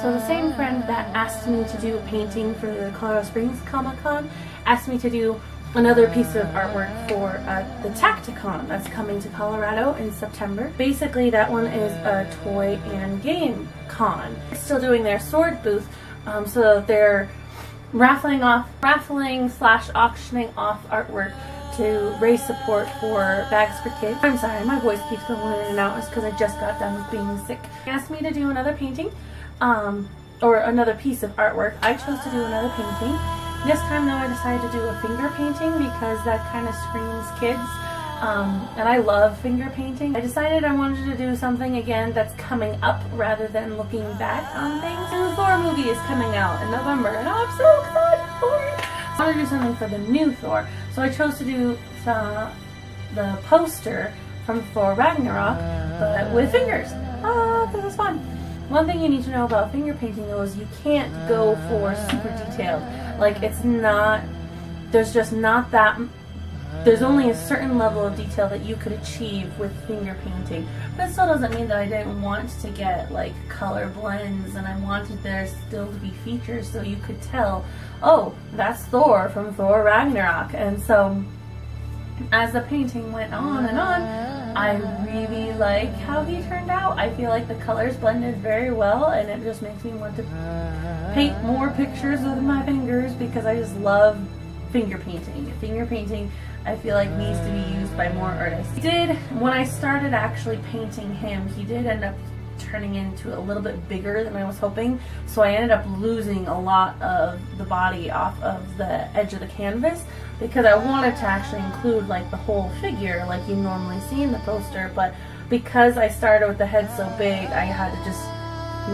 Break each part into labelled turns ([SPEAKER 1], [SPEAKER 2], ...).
[SPEAKER 1] So the same friend that asked me to do a painting for the Colorado Springs Comic-Con asked me to do another piece of artwork for the Tacticon that's coming to Colorado in September. Basically, that one is a toy and game con. Still doing their sword booth, so they're raffling slash auctioning off artwork to raise support for Bags for Kids. I'm sorry, my voice keeps going in and out. It's because I just got done with being sick. They asked me to do another painting, or another piece of artwork. I chose to do another painting. This time though, I decided to do a finger painting because that kind of screams kids, and I love finger painting. I decided I wanted to do something again that's coming up rather than looking back on things. The Thor movie is coming out in November, and I'm so excited for it. I want to do something for the new Thor, so I chose to do the poster from Thor Ragnarok, but with fingers. Because it's fun. One thing you need to know about finger painting though is you can't go for super detailed. Like, it's not, there's just not that, there's only a certain level of detail that you could achieve with finger painting. But it still doesn't mean that I didn't want to get like color blends, and I wanted there still to be features so you could tell, oh, that's Thor from Thor Ragnarok. And so as the painting went on and on, I really like how he turned out. I feel like the colors blended very well, and it just makes me want to paint more pictures with my fingers because I just love finger painting. Finger painting, I feel like, needs to be used by more artists. When I started actually painting him, he did end up turning into a little bit bigger than I was hoping, so I ended up losing a lot of the body off of the edge of the canvas because I wanted to actually include like the whole figure like you normally see in the poster, but because I started with the head so big, I had to just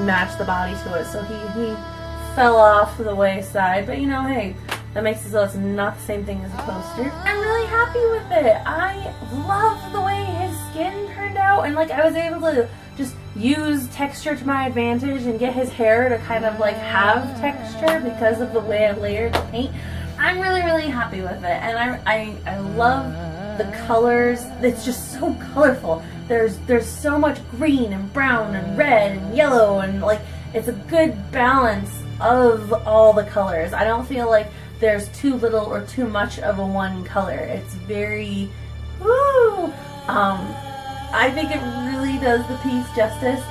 [SPEAKER 1] match the body to it, so he fell off the wayside. But you know, hey, that makes it so it's not the same thing as a poster. I'm really happy with it. I love the way his skin turned out, and like I was able to just use texture to my advantage and get his hair to kind of like have texture because of the way I layered the paint. I'm really happy with it, and I love the colors. It's just so colorful. There's so much green and brown and red and yellow, and like it's a good balance of all the colors. I don't feel like there's too little or too much of a one color. It's very, woo! I think it really does the piece justice.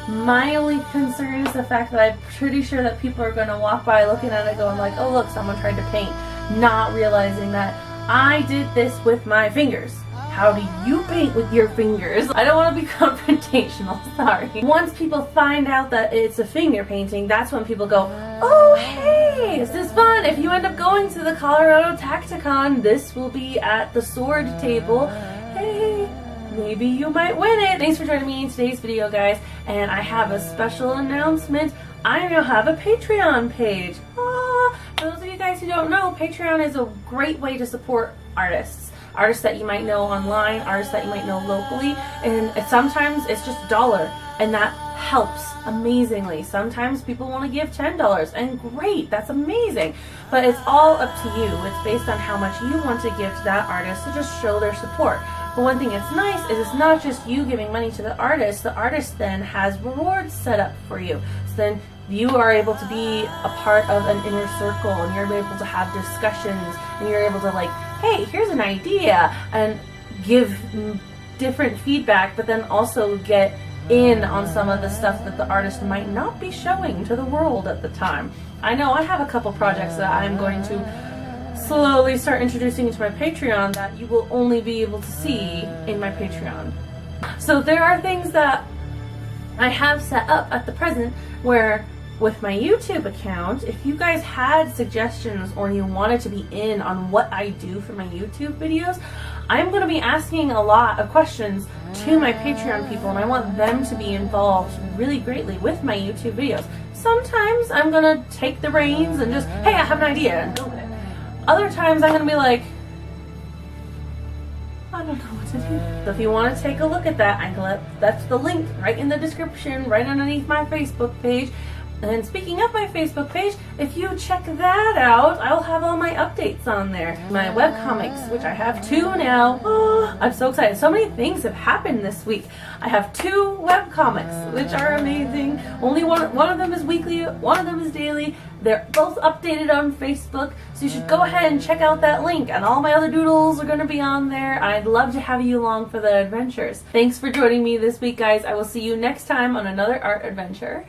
[SPEAKER 1] My only concern is the fact that I'm pretty sure that people are going to walk by looking at it going like, oh look, someone tried to paint, not realizing that I did this with my fingers. How do you paint with your fingers? I don't want to be confrontational, sorry. Once people find out that it's a finger painting, that's when people go, oh hey, this is fun. If you end up going to the Colorado Tacticon, this will be at the sword table. Hey, maybe you might win it. Thanks for joining me in today's video, guys. And I have a special announcement. I now have a Patreon page. For those of you guys who don't know, Patreon is a great way to support artists. Artists that you might know online, artists that you might know locally, and sometimes it's just $1, and that helps amazingly. Sometimes people want to give $10, and great, that's amazing. But it's all up to you. It's based on how much you want to give to that artist to just show their support. But one thing that's nice is it's not just you giving money to the artist then has rewards set up for you. So then you are able to be a part of an inner circle, and you're able to have discussions, and you're able to like, hey, here's an idea, and give different feedback, but then also get in on some of the stuff that the artist might not be showing to the world at the time. I know I have a couple projects that I'm going to slowly start introducing into my Patreon that you will only be able to see in my Patreon. So there are things that I have set up at the present where with my YouTube account, if you guys had suggestions or you wanted to be in on what I do for my YouTube videos, I'm going to be asking a lot of questions to my Patreon people, and I want them to be involved really greatly with my YouTube videos. Sometimes I'm going to take the reins and just, hey, I have an idea, and go with it. Other times I'm going to be like, I don't know what to do. So if you want to take a look at that, that's the link right in the description, right underneath my Facebook page. And speaking of my Facebook page, if you check that out, I'll have all my updates on there. My webcomics, which I have 2 now. Oh, I'm so excited. So many things have happened this week. I have 2 webcomics, which are amazing. Only one of them is weekly, one of them is daily. They're both updated on Facebook, so you should go ahead and check out that link. And all my other doodles are going to be on there. I'd love to have you along for the adventures. Thanks for joining me this week, guys. I will see you next time on another art adventure.